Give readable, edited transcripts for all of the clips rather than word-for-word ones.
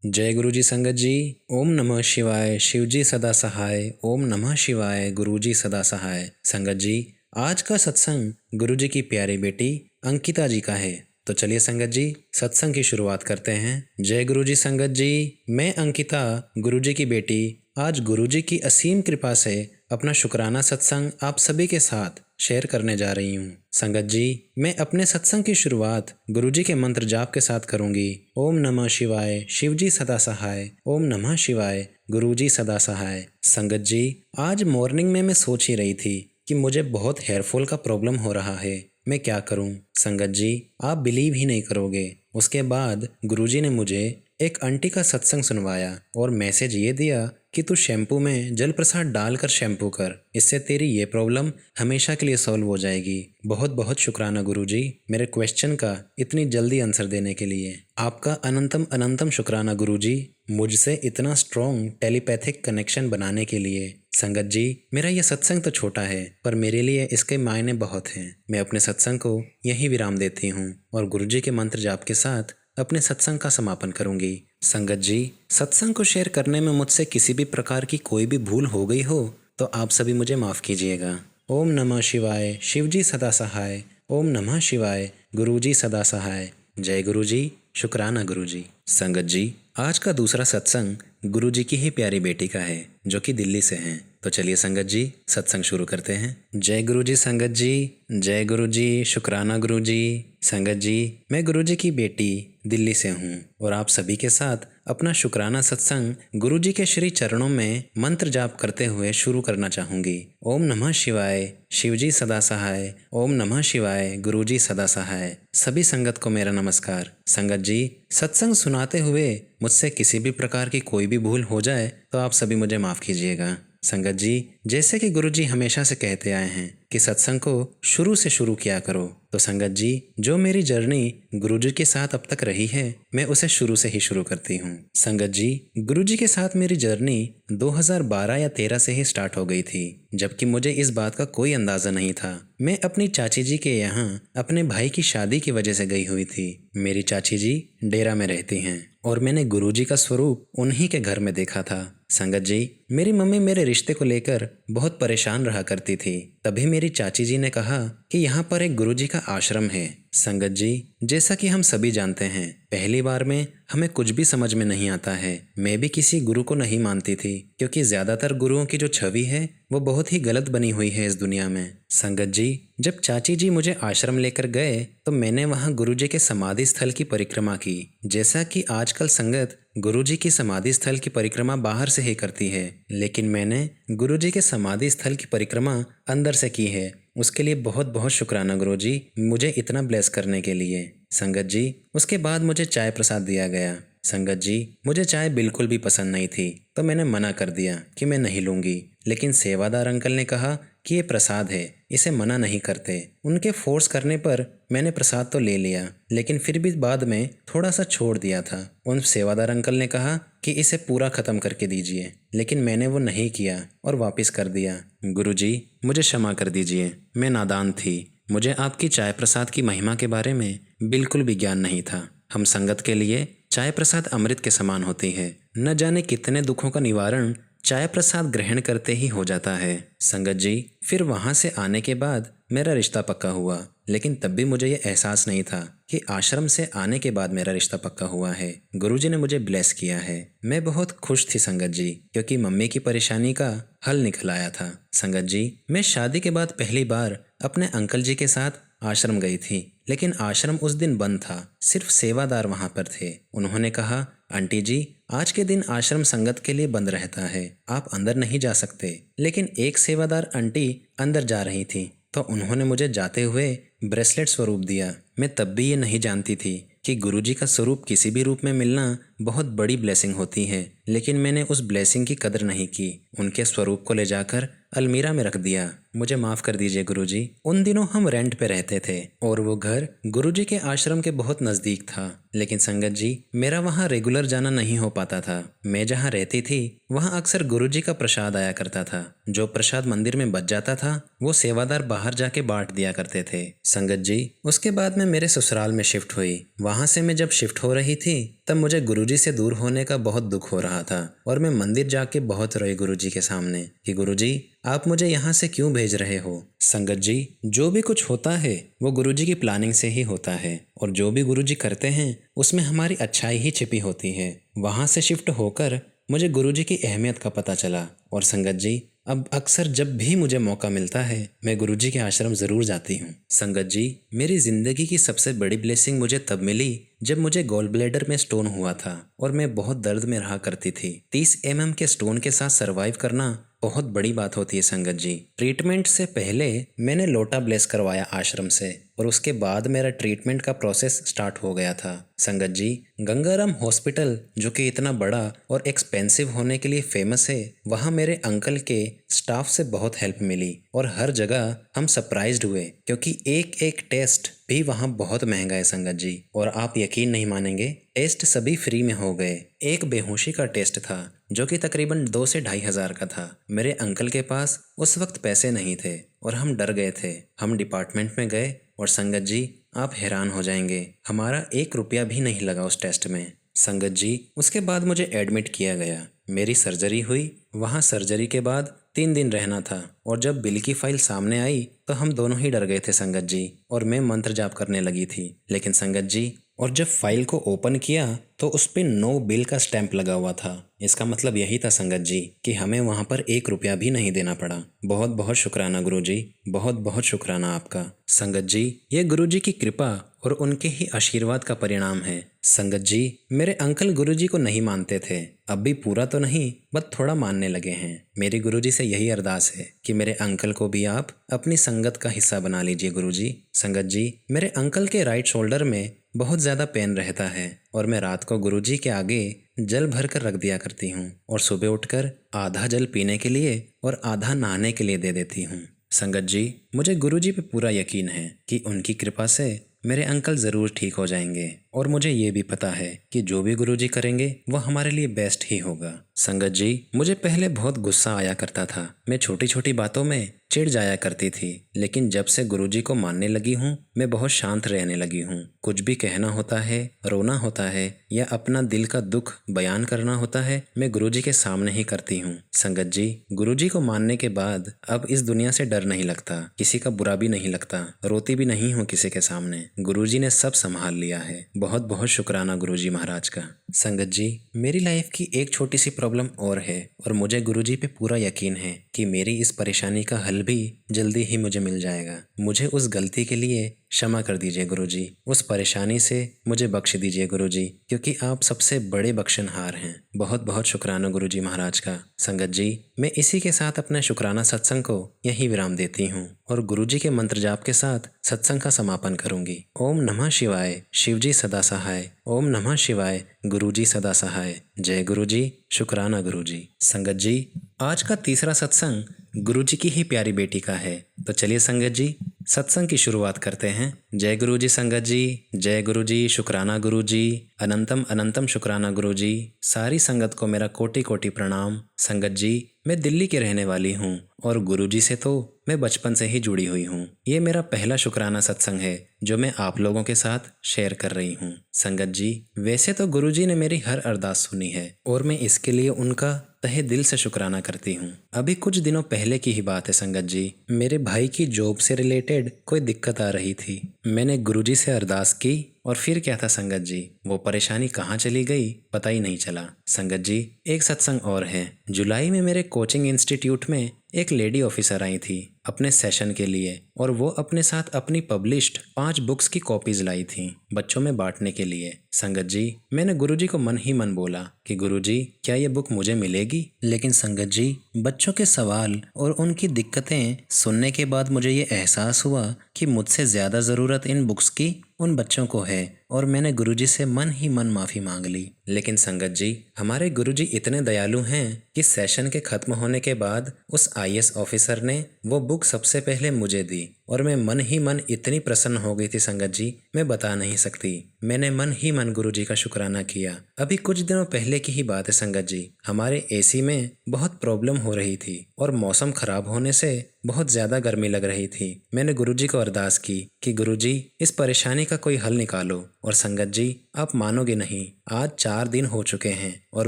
जय गुरु जी संगत जी। ओम नमः शिवाय। शिव जी सदा सहाय। ओम नमः शिवाय। गुरु जी सदा सहाय। संगत जी, आज का सत्संग गुरु जी की प्यारी बेटी अंकिता जी का है। तो चलिए संगत जी, सत्संग की शुरुआत करते हैं। जय गुरु जी संगत जी। मैं अंकिता, गुरु जी की बेटी, आज गुरु जी की असीम कृपा से अपना शुक्राना सत्संग आप सभी के साथ शेयर करने जा रही हूँ। संगत जी, मैं अपने सत्संग की शुरुआत गुरु जी के मंत्र जाप के साथ करूंगी। ओम नमः शिवाय। शिव जी सदा सहाय। ओम नमः शिवाय। गुरु जी सदा सहाय। संगत जी, आज मॉर्निंग में मैं सोच ही रही थी कि मुझे बहुत हेयरफॉल का प्रॉब्लम हो रहा है, मैं क्या करूं। संगत जी, आप बिलीव ही नहीं करोगे, उसके बाद गुरुजी ने मुझे एक आंटी का सत्संग सुनवाया और मैसेज ये दिया कि तू शैम्पू में जल प्रसाद डालकर शैम्पू कर, इससे तेरी ये प्रॉब्लम हमेशा के लिए सॉल्व हो जाएगी। बहुत बहुत शुक्राना गुरुजी, मेरे क्वेश्चन का इतनी जल्दी आंसर देने के लिए। आपका अनंतम अनंतम शुक्राना गुरुजी, मुझसे इतना स्ट्रॉन्ग टेलीपैथिक कनेक्शन बनाने के लिए। संगत जी, मेरा यह सत्संग तो छोटा है पर मेरे लिए इसके मायने बहुत हैं। मैं अपने सत्संग को यहीं विराम देती हूँ और गुरुजी के मंत्र जाप के साथ अपने सत्संग का समापन करूंगी। संगत जी, सत्संग को शेयर करने में मुझसे किसी भी प्रकार की कोई भी भूल हो गई हो तो आप सभी मुझे माफ़ कीजिएगा। ओम नमः शिवाय। शिव जी सदा सहाय। ओम नमः शिवाय। गुरु जी सदा सहाय। जय गुरु जी। शुक्राना गुरु जी। संगत जी, आज का दूसरा सत्संग गुरु जी की ही प्यारी बेटी का है जो कि दिल्ली से हैं। तो चलिए संगत जी, सत्संग शुरू करते हैं। जय गुरु जी संगत जी। जय गुरु जी। शुक्राना गुरु जी। संगत जी, मैं गुरु जी की बेटी दिल्ली से हूँ और आप सभी के साथ अपना शुक्राना सत्संग गुरु जी के श्री चरणों में मंत्र जाप करते हुए शुरू करना चाहूँगी। ओम नमः शिवाय। शिव जी सदा सहाय। ओम नमः शिवाय। गुरु जी सदा सहाय। सभी संगत को मेरा नमस्कार। संगत जी, सत्संग सुनाते हुए मुझसे किसी भी प्रकार की कोई भी भूल हो जाए तो आप सभी मुझे माफ़ कीजिएगा। संगत जी, जैसे कि गुरु जी हमेशा से कहते आए हैं कि सत्संग को शुरू से शुरू किया करो, तो संगत जी, जो मेरी जर्नी गुरु जी के साथ अब तक रही है मैं उसे शुरू से ही शुरू करती हूँ। संगत जी, गुरु जी के साथ मेरी जर्नी 2012 या 13 से ही स्टार्ट हो गई थी, जबकि मुझे इस बात का कोई अंदाज़ा नहीं था। मैं अपनी चाची जी के यहाँ अपने भाई की शादी की वजह से गई हुई थी। मेरी चाची जी डेरा में रहती हैं और मैंने गुरु जी का स्वरूप उन्हीं के घर में देखा था। संगत जी, मेरी मम्मी मेरे रिश्ते को लेकर बहुत परेशान रहा करती थी। तभी मेरी चाची जी ने कहा कि यहाँ पर एक गुरु जी का आश्रम है। संगत जी, जैसा कि हम सभी जानते हैं, पहली बार में हमें कुछ भी समझ में नहीं आता है। मैं भी किसी गुरु को नहीं मानती थी क्योंकि ज़्यादातर गुरुओं की जो छवि है वो बहुत ही गलत बनी हुई है इस दुनिया में। संगत जी, जब चाची जी मुझे आश्रम लेकर गए तो मैंने वहाँ गुरु जी के समाधि स्थल की परिक्रमा की। जैसा कि आजकल संगत गुरु जी की समाधि स्थल की परिक्रमा बाहर से ही करती है, लेकिन मैंने गुरु जी के समाधि स्थल की परिक्रमा अंदर से की है। उसके लिए बहुत बहुत शुक्राना गुरु जी, मुझे इतना ब्लेस करने के लिए। संगत जी, उसके बाद मुझे चाय प्रसाद दिया गया। संगत जी, मुझे चाय बिल्कुल भी पसंद नहीं थी तो मैंने मना कर दिया कि मैं नहीं लूँगी, लेकिन सेवादार अंकल ने कहा कि ये प्रसाद है, इसे मना नहीं करते। उनके फोर्स करने पर मैंने प्रसाद तो ले लिया, लेकिन फिर भी बाद में थोड़ा सा छोड़ दिया था। उन सेवादार अंकल ने कहा कि इसे पूरा ख़त्म करके दीजिए, लेकिन मैंने वो नहीं किया और वापस कर दिया। गुरुजी, मुझे क्षमा कर दीजिए, मैं नादान थी। मुझे आपकी चाय प्रसाद की महिमा के बारे में बिल्कुल भी ज्ञान नहीं था। हम संगत के लिए चाय प्रसाद अमृत के समान होती है। न जाने कितने दुखों का निवारण चाय प्रसाद ग्रहण करते ही हो जाता है। संगत जी, फिर वहाँ से आने के बाद मेरा रिश्ता पक्का हुआ, लेकिन तब भी मुझे ये एहसास नहीं था कि आश्रम से आने के बाद मेरा रिश्ता पक्का हुआ है। गुरुजी ने मुझे ब्लेस किया है। मैं बहुत खुश थी संगत जी, क्योंकि मम्मी की परेशानी का हल निकल आया था। संगत जी, मैं शादी के बाद पहली बार अपने अंकल जी के साथ आश्रम गई थी, लेकिन आश्रम उस दिन बंद था, सिर्फ सेवादार वहाँ पर थे। उन्होंने कहा, आंटी जी, आज के दिन आश्रम संगत के लिए बंद रहता है, आप अंदर नहीं जा सकते। लेकिन एक सेवादार आंटी अंदर जा रही थी तो उन्होंने मुझे जाते हुए ब्रेसलेट स्वरूप दिया। मैं तब भी ये नहीं जानती थी कि गुरुजी का स्वरूप किसी भी रूप में मिलना बहुत बड़ी ब्लेसिंग होती है, लेकिन मैंने उस ब्लेसिंग की कदर नहीं की। उनके स्वरूप को ले जाकर अलमीरा में रख दिया मुझे माफ़ कर दीजिए गुरुजी। उन दिनों हम रेंट पे रहते थे और वो घर गुरुजी के आश्रम के बहुत नज़दीक था। लेकिन संगत जी, मेरा वहाँ रेगुलर जाना नहीं हो पाता था। मैं जहाँ रहती थी वहाँ अक्सर गुरुजी का प्रसाद आया करता था। जो प्रसाद मंदिर में बच जाता था वो सेवादार बाहर जाके बांट दिया करते थे। संगत जी, उसके बाद मैं मेरे ससुराल में शिफ्ट हुई। वहाँ से मैं जब शिफ्ट हो रही थी तब मुझे गुरुजी से दूर होने का बहुत दुख हो रहा था और मैं मंदिर जाके बहुत रोई गुरुजी के सामने कि गुरुजी, आप मुझे यहाँ से क्यों भेज रहे हो। संगत जी, जो भी कुछ होता है वो गुरुजी की प्लानिंग से ही होता है और जो भी गुरुजी करते हैं उसमें हमारी अच्छाई ही छिपी होती है। वहाँ से शिफ्ट होकर मुझे गुरुजी की अहमियत का पता चला और संगत जी, अब अक्सर जब भी मुझे मौका मिलता है मैं गुरुजी के आश्रम ज़रूर जाती हूँ। संगत जी, मेरी ज़िंदगी की सबसे बड़ी ब्लेसिंग मुझे तब मिली जब मुझे गॉल ब्लैडर में स्टोन हुआ था और मैं बहुत दर्द में रहा करती थी। 30 mm के स्टोन के साथ सरवाइव करना बहुत बड़ी बात होती है संगत जी। ट्रीटमेंट से पहले मैंने लोटा ब्लेस करवाया आश्रम से और उसके बाद मेरा ट्रीटमेंट का प्रोसेस स्टार्ट हो गया था। संगत जी, गंगाराम हॉस्पिटल जो कि इतना बड़ा और एक्सपेंसिव होने के लिए फेमस है, वहाँ मेरे अंकल के स्टाफ से बहुत हेल्प मिली और हर जगह हम सरप्राइज्ड हुए क्योंकि एक एक टेस्ट भी वहाँ बहुत महंगा है संगत जी। और आप यकीन नहीं मानेंगे, टेस्ट सभी फ्री में हो गए। एक बेहोशी का टेस्ट था जो कि तकरीबन 2 से 2,500 का था। मेरे अंकल के पास उस वक्त पैसे नहीं थे और हम डर गए थे। हम डिपार्टमेंट में गए और संगत जी, आप हैरान हो जाएंगे, हमारा 1 रुपया भी नहीं लगा उस टेस्ट में। संगत जी, उसके बाद मुझे एडमिट किया गया, मेरी सर्जरी हुई। वहाँ सर्जरी के बाद 3 दिन रहना था और जब बिल की फाइल सामने आई तो हम दोनों ही डर गए थे संगत जी और मैं मंत्र जाप करने लगी थी। लेकिन संगत जी, और जब फाइल को ओपन किया तो उस पे नो बिल का स्टैंप लगा हुआ था। इसका मतलब यही था संगत जी कि हमें वहाँ पर 1 रुपया भी नहीं देना पड़ा। बहुत बहुत शुक्राना गुरुजी, बहुत बहुत शुक्राना आपका। संगत जी, ये गुरुजी की कृपा और उनके ही आशीर्वाद का परिणाम है। संगत जी, मेरे अंकल गुरुजी को नहीं मानते थे, अब भी पूरा तो नहीं बट थोड़ा मानने लगे हैं। मेरी गुरुजी से यही अरदास है कि मेरे अंकल को भी आप अपनी संगत का हिस्सा बना लीजिए गुरुजी। संगत जी, मेरे अंकल के राइट शोल्डर में बहुत ज़्यादा पेन रहता है और मैं रात को गुरुजी के आगे जल भर कर रख दिया करती हूँ और सुबह उठकर आधा जल पीने के लिए और आधा नहाने के लिए दे देती हूँ। संगत जी, मुझे गुरुजी पे पूरा यकीन है कि उनकी कृपा से मेरे अंकल ज़रूर ठीक हो जाएंगे और मुझे ये भी पता है कि जो भी गुरुजी करेंगे वो हमारे लिए बेस्ट ही होगा। संगत जी, मुझे पहले बहुत गुस्सा आया करता था, मैं छोटी छोटी बातों में चिढ़ जाया करती थी, लेकिन जब से गुरुजी को मानने लगी हूँ मैं बहुत शांत रहने लगी हूँ। कुछ भी कहना होता है, रोना होता है या अपना दिल का दुख बयान करना होता है, मैं गुरुजी के सामने ही करती हूँ। संगत जी, गुरुजी को मानने के बाद अब इस दुनिया से डर नहीं लगता, किसी का बुरा भी नहीं लगता, रोती भी नहीं हूँ किसी के सामने। गुरुजी ने सब संभाल लिया है। बहुत बहुत शुक्राना गुरुजी महाराज का। संगत जी, मेरी लाइफ की एक छोटी सी प्रॉब्लम और है और मुझे गुरुजी पे पूरा यकीन है कि मेरी इस परेशानी का हल भी जल्दी ही मुझे मिल जाएगा। मुझे उस गलती के लिए क्षमा कर दीजिए गुरुजी, उस परेशानी से मुझे बख्श दीजिए गुरुजी, क्योंकि आप सबसे बड़े बख्शनहार हैं। बहुत बहुत शुक्राना गुरुजी महाराज का। संगत जी, मैं इसी के साथ अपने शुक्राना सत्संग को यहीं विराम देती हूँ और गुरुजी के मंत्र जाप के साथ सत्संग का समापन करूंगी। ओम नमः शिवाय, शिवजी सदा सहाय। ओम नमः शिवाय, गुरुजी सदा सहाय। जय गुरुजी, शुक्राना गुरुजी। संगत जी, आज का तीसरा सत्संग गुरुजी की ही प्यारी बेटी का है, तो चलिए संगत जी सत्संग की शुरुआत करते हैं। जय गुरुजी संगत जी, जय गुरुजी, शुक्राना गुरुजी, अनंतम अनंतम शुक्राना गुरुजी। सारी संगत को मेरा कोटि कोटि प्रणाम। संगत जी, मैं दिल्ली की रहने वाली हूँ और गुरुजी से तो मैं बचपन से ही जुड़ी हुई हूँ। ये मेरा पहला शुक्राना सत्संग है जो मैं आप लोगों के साथ शेयर कर रही हूँ। संगत जी, वैसे तो गुरुजी ने मेरी हर अरदास सुनी है और मैं इसके लिए उनका तहे दिल से शुक्राना करती हूँ। अभी कुछ दिनों पहले की ही बात है संगत जी, मेरे भाई की जॉब से रिलेटेड कोई दिक्कत आ रही थी। मैंने गुरुजी से अरदास की और फिर क्या था संगत जी, वो परेशानी कहाँ चली गई पता ही नहीं चला। संगत जी, एक सत्संग और है। जुलाई में मेरे कोचिंग इंस्टीट्यूट में एक लेडी ऑफिसर आई थी अपने सेशन के लिए और वो अपने साथ अपनी पब्लिश्ड 5 बुक्स की कॉपीज लाई थी बच्चों में बांटने के लिए। संगत जी, मैंने गुरुजी को मन ही मन बोला कि गुरुजी क्या ये बुक मुझे मिलेगी। लेकिन संगत जी, बच्चों के सवाल और उनकी दिक्कतें सुनने के बाद मुझे ये एहसास हुआ कि मुझसे ज़्यादा ज़रूरत इन बुक्स की उन बच्चों को है और मैंने गुरुजी से मन ही मन माफ़ी मांग ली लेकिन संगत जी, हमारे गुरुजी इतने दयालु हैं कि सेशन के खत्म होने के बाद उस आईएएस ऑफिसर ने वो बुक सबसे पहले मुझे दी और मैं मन ही मन इतनी प्रसन्न हो गई थी संगत जी, मैं बता नहीं सकती। मैंने मन ही मन गुरुजी का शुक्राना किया। अभी कुछ दिनों पहले की ही बात है संगत जी, हमारे एसी में बहुत प्रॉब्लम हो रही थी और मौसम खराब होने से बहुत ज्यादा गर्मी लग रही थी। मैंने गुरुजी को अरदास की कि गुरुजी इस परेशानी का कोई हल निकालो, और संगत जी आप मानोगे नहीं, आज 4 दिन हो चुके हैं और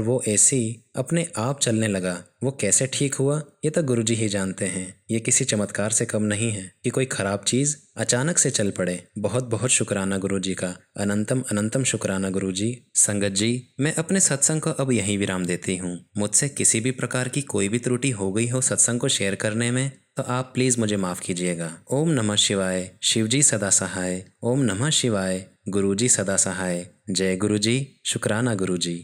वो एसी अपने आप चलने लगा। वो कैसे ठीक हुआ ये तो गुरुजी ही जानते हैं। ये किसी चमत्कार से कम नहीं है कि कोई खराब चीज अचानक से चल पड़े। बहुत बहुत शुक्राना गुरुजी का, अनंतम अनंतम शुक्राना गुरुजी। संगत जी, मैं अपने सत्संग को अब यहीं विराम देती हूँ। मुझसे किसी भी प्रकार की कोई भी त्रुटि हो गई हो सत्संग को शेयर करने में तो आप प्लीज़ मुझे माफ़ कीजिएगा। ओम नमः शिवाय, शिवजी सदा सहाय। ओम नमः शिवाय, गुरुजी सदा सहाय। जय गुरुजी, शुक्राना गुरुजी।